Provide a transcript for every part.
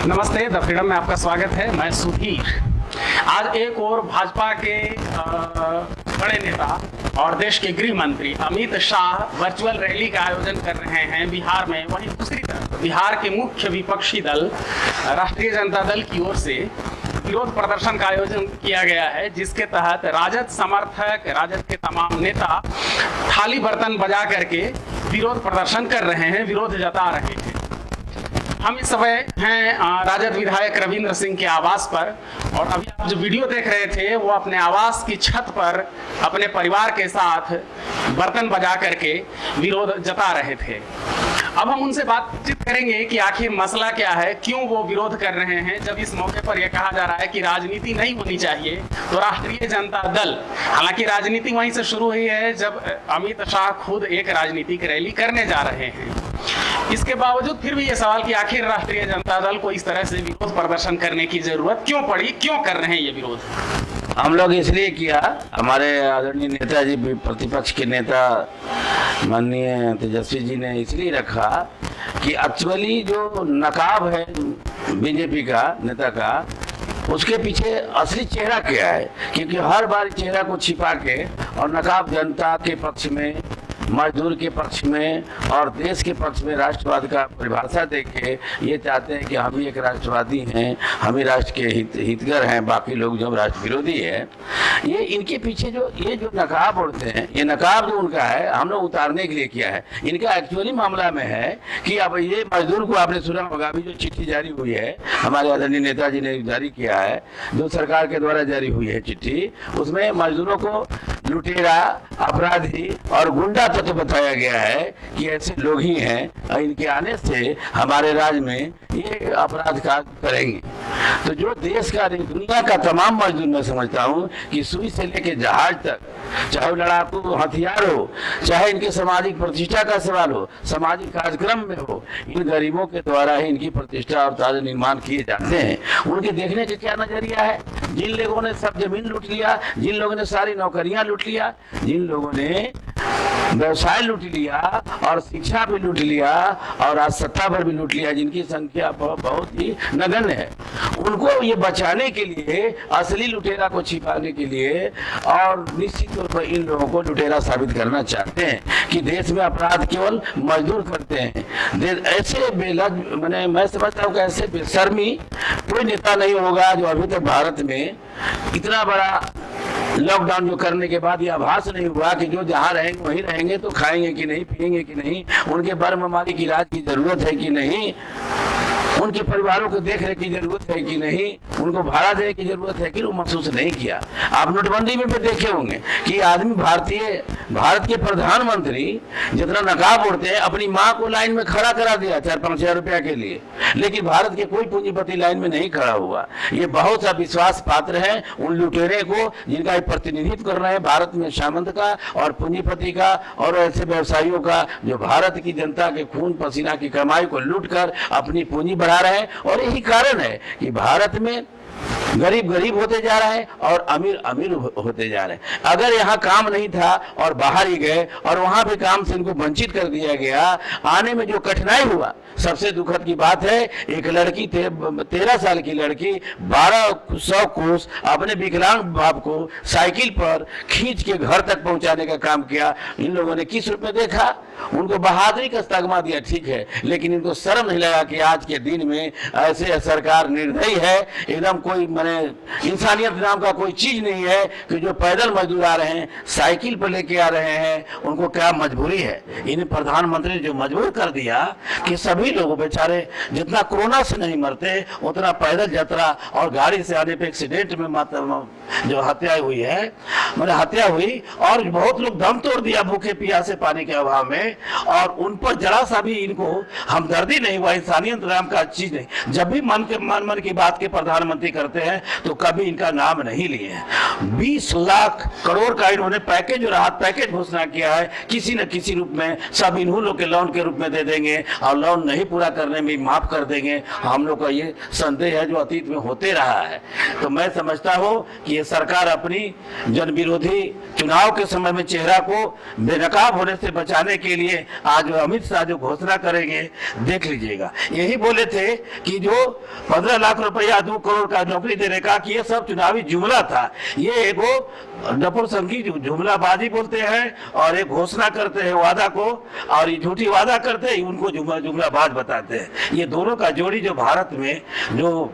नमस्ते, the freedom में आपका स्वागत है। मैं सुधीर। आज एक और भाजपा के बड़े नेता और देश के गृह मंत्री अमित शाह वर्चुअल रैली का आयोजन कर रहे हैं बिहार में। वहीं दूसरी तरफ बिहार के मुख्य विपक्षी दल राष्ट्रीय जनता दल की ओर से विरोध प्रदर्शन का आयोजन किया गया है, जिसके तहत राजद समर्थक, राजद के तमाम नेता थाली बर्तन बजा करके विरोध प्रदर्शन कर रहे हैं, विरोध जता रहे हैं। हम इस समय हैं राजद विधायक रविंद्र सिंह के आवास पर, और अभी आप जो वीडियो देख रहे थे वो अपने आवास की छत पर अपने परिवार के साथ बर्तन बजा करके विरोध जता रहे थे। अब हम उनसे बातचीत करेंगे कि आखिर मसला क्या है, क्यों वो विरोध कर रहे हैं, जब इस मौके पर यह कहा जा रहा है कि राजनीति नहीं होनी चाहिए। तो राष्ट्रीय जनता दल, हालांकि राजनीति वहीं से शुरू हुई है जब अमित शाह खुद एक राजनीतिक रैली करने जा रहे हैं। इसके बावजूद फिर भी ये सवाल कि आखिर राष्ट्रीय जनता दल को इस तरह से विरोध प्रदर्शन करने की जरूरत क्यों पड़ी, क्यों कर रहे हैं ये विरोध? हम लोग इसलिए किया, हमारे आदरणीय नेताजी, प्रतिपक्ष के नेता माननीय तेजस्वी जी ने इसलिए रखा कि एक्चुअली जो नकाब है बीजेपी का नेता का, उसके पीछे असली चेहरा क्या है। क्योंकि हर बार चेहरा को छिपा के और नकाब जनता के पक्ष में, मजदूर के पक्ष में और देश के पक्ष में राष्ट्रवाद का परिभाषा देके ये चाहते हैं कि हम भी एक राष्ट्रवादी हैं, हम ही राष्ट्र के हितगर हैं, बाकी लोग जो राष्ट्र विरोधी है। ये इनके पीछे जो नकाब उड़ते हैं, ये नकाब जो उनका है, हम लोग उतारने के लिए किया है। इनका एक्चुअली मामला में है कि अब ये मजदूर को, आपने सुना होगा अभी जो चिट्ठी जारी हुई है, हमारे आदरणीय नेताजी ने जारी किया है, जो सरकार के द्वारा जारी हुई है चिट्ठी, उसमें मजदूरों को लुटेरा, अपराधी और गुंडा तत्व बताया गया है कि ऐसे लोग ही हैं, इनके आने से हमारे राज्य में ये अपराध कार्य करेंगे। तो जो देश का, दुनिया का तमाम मजदूर, मैं समझता हूँ कि सुई से लेके जहाज तक, चाहे लड़ाकू हथियार हो, चाहे इनके सामाजिक प्रतिष्ठा का सवाल हो, सामाजिक कार्यक्रम में हो, इन गरीबों के द्वारा ही इनकी प्रतिष्ठा और ताज निर्माण किए जाते हैं। उनके देखने का क्या नजरिया है? जिन लोगों ने सब जमीन लूट लिया, जिन लोगों ने सारी नौकरियां लूट लिया, जिन लोगों ने व्यवसाय लूट लिया और शिक्षा भी लूट लिया और आज सत्ता पर भी लूट लिया, जिनकी संख्या बहुत ही नगण्य है, उनको ये बचाने के लिए, असली लुटेरा को छिपाने के लिए और निश्चित तौर पर इन लोगों को लुटेरा साबित करना चाहते हैं कि देश में अपराध केवल मजदूर करते हैं। ऐसे बेलज, मैं समझता हूँ कि ऐसे बेशर्मी कोई नेता नहीं होगा जो अभी तक भारत में इतना बड़ा लॉकडाउन जो करने के बाद यह आभास नहीं हुआ कि जो जहाँ रहेंगे वहीं रहेंगे, तो खाएंगे कि नहीं, पिएंगे कि नहीं, उनके बीमारी की इलाज की जरूरत है कि नहीं, उनके परिवारों को देख रेख की जरूरत है कि नहीं, उनको भाड़ा देने की जरूरत है कि, वो महसूस नहीं किया। आप नोटबंदी में भी देखे होंगे कि आदमी, भारत के प्रधानमंत्री जितना नकाब उड़ते हैं, अपनी माँ को लाइन में खड़ा करा दिया 4-5 हजार रुपया के लिए, लेकिन भारत के कोई पूंजीपति लाइन में नहीं खड़ा हुआ। ये बहुत सा विश्वास पात्र है उन लुटेरे को, जिनका प्रतिनिधित्व कर रहे हैं भारत में सामंत का और पूंजीपति का और ऐसे व्यवसायियों का, जो भारत की जनता के खून पसीना की कमाई को लूट कर अपनी पूंजी बढ़ा रहे हैं। और यही कारण है कि भारत में गरीब गरीब होते जा रहे हैं और अमीर अमीर होते जा रहे हैं। अगर यहाँ काम नहीं था और बाहर ही गए और वहां पे काम से इनको वंचित कर दिया गया, आने में जो कठिनाई हुआ, सबसे दुखद की बात है, एक लड़की 13 साल की लड़की 1200 कोस अपने विकलांग बाप को साइकिल पर खींच के घर तक पहुंचाने का काम किया। इन लोगों ने किस रूप में देखा? उनको बहादुरी का तगमा दिया, ठीक है, लेकिन इनको शर्म नहीं लगा कि आज के दिन में ऐसे सरकार निर्दयी है, एकदम कोई इंसानियत नाम का कोई चीज नहीं है कि जो पैदल मजदूर आ रहे हैं, साइकिल पर लेके आ रहे हैं, उनको क्या मजबूरी है। इन प्रधानमंत्री ने जो मजबूर कर दिया कि सभी लोग बेचारे जितना कोरोना से नहीं मरते, उतना पैदल यात्रा और गाड़ी से आने पे एक्सीडेंट में जो हत्या हुई है, हत्या हुई और बहुत लोग दम तोड़ दिया भूखे प्यासे पानी के अभाव में, और उन पर जरा सा भी इनको हमदर्दी नहीं हुआ, इंसानियत नाम का चीज नहीं। जब भी मन की बात के प्रधानमंत्री करते हैं तो कभी इनका नाम नहीं लिए हैं। 20 लाख करोड़ का इन्होंने पैकेज और राहत पैकेज घोषणा किया है, किसी न किसी रूप में सब इन्हों लोग के लोन के रूप में दे देंगे और लोन नहीं पूरा करने में माफ कर देंगे। हम लोग का ये संदेह है जो अतीत में होते रहा है। तो मैं समझता हूँ कि ये सरकार अपनी जन विरोधी चुनाव के समय में चेहरा को बेनकाब होने से बचाने के लिए आज अमित शाह जो घोषणा करेंगे देख लीजिएगा। यही बोले थे कि जो 15 लाख रुपया 2 करोड़ का नौकरी देने का कि ये सब चुनावी जुमला था। ये एगो डपुर संघी जुमलाबाजी बोलते हैं और एक घोषणा करते हैं वादा को और ये झूठी वादा करते हैं, उनको जुमलाबाज बताते हैं। ये दोनों का जोड़ी जो भारत में जो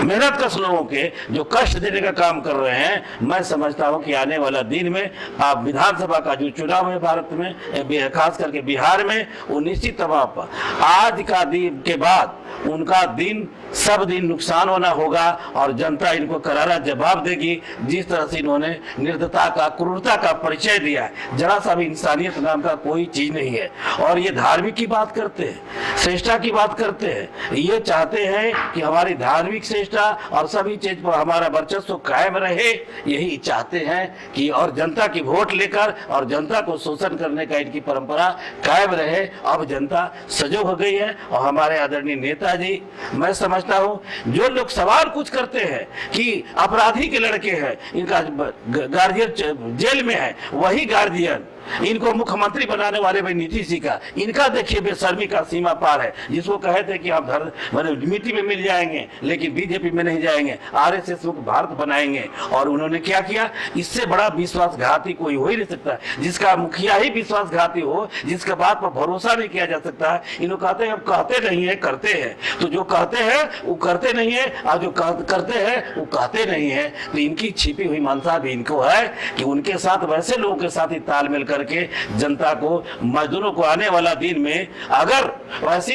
मेहनत कश लोगों के जो कष्ट देने का काम कर रहे हैं, मैं समझता हूं कि आने वाला दिन में आप विधानसभा का जो चुनाव है भारत में, खास करके बिहार में, वो निश्चित तौर पर आज का दिन के बाद उनका दिन सब दिन नुकसान होना होगा और जनता इनको करारा जवाब देगी। जिस तरह से इन्होंने निर्दयता का, क्रूरता का परिचय दिया है, जरा सा भी इंसानियत नाम का कोई चीज नहीं है। और ये धार्मिक की बात करते हैं, श्रेष्ठता की बात करते हैं, ये चाहते हैं कि हमारी धार्मिक श्रेष्ठता और सभी चीज पर हमारा वर्चस्व कायम रहे, यही चाहते हैं कि और जनता की वोट लेकर और जनता को शोषण करने का इनकी परंपरा कायम रहे। अब जनता सजग हो गई है और हमारे आदरणीय नेताजी, मैं समझता हूं जो लोग सवाल कुछ करते हैं कि अपराधी के लड़के हैं, इनका गार्जियन जेल में है, वही गार्जियन इनको मुख्यमंत्री बनाने वाले भाई नीतीश जी का, इनका देखिए बेशर्मी का सीमा पार है। जिसको कहे थे कि हम मिट्टी में मिल जाएंगे लेकिन बीजेपी में नहीं जाएंगे, आरएसएस मुक्त भारत बनाएंगे, और उन्होंने क्या किया? इससे बड़ा विश्वासघाती कोई हो ही नहीं सकता। जिसका मुखिया ही विश्वासघाती हो, जिसके बात पर भरोसा नहीं किया जा सकता है, इन्हों कहते हैं अब कहते नहीं है करते हैं। तो जो कहते हैं वो करते नहीं है और जो करते हैं वो कहते नहीं है। तो इनकी छिपी हुई मंशा भी इनको है कि उनके साथ वैसे लोगों के साथ ही तालमेल करके जनता को, मजदूरों को आने वाला दिन में अगर वैसी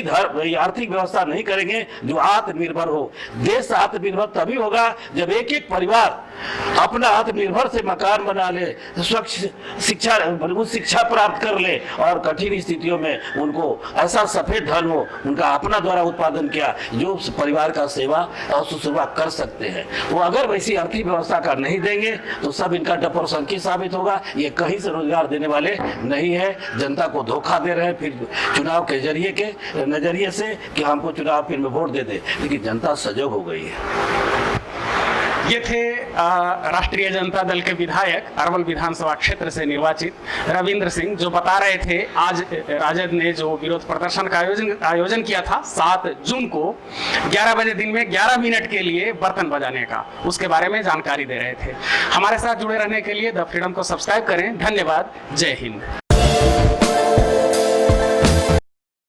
आर्थिक व्यवस्था नहीं करेंगे जो आत्मनिर्भर हो। देश आत्मनिर्भर तभी होगा जब एक एक परिवार अपना आत्मनिर्भर से मकान बना ले, स्वच्छ शिक्षा प्राप्त कर ले और कठिन स्थितियों में उनको ऐसा सफेद धन हो उनका अपना द्वारा उत्पादन किया जो परिवार का सेवा और शुश्रूषा कर सकते हैं। वो अगर वैसी आर्थिक व्यवस्था का नहीं देंगे तो सब इनका डपर संकी साबित होगा। ये कहीं से रोजगार देने वाले नहीं है, जनता को धोखा दे रहे हैं फिर चुनाव के नजरिए से कि हमको चुनाव फिर में वोट दे दे। लेकिन जनता सजग हो गई है। ये थे राष्ट्रीय जनता दल के विधायक अरवल विधानसभा क्षेत्र से निर्वाचित रविंद्र सिंह, जो बता रहे थे आज राजद ने जो विरोध प्रदर्शन का आयोजन किया था 7 जून को 11 बजे दिन में 11 मिनट के लिए बर्तन बजाने का, उसके बारे में जानकारी दे रहे थे। हमारे साथ जुड़े रहने के लिए द फ्रीडम को सब्सक्राइब करें। धन्यवाद। जय हिंद।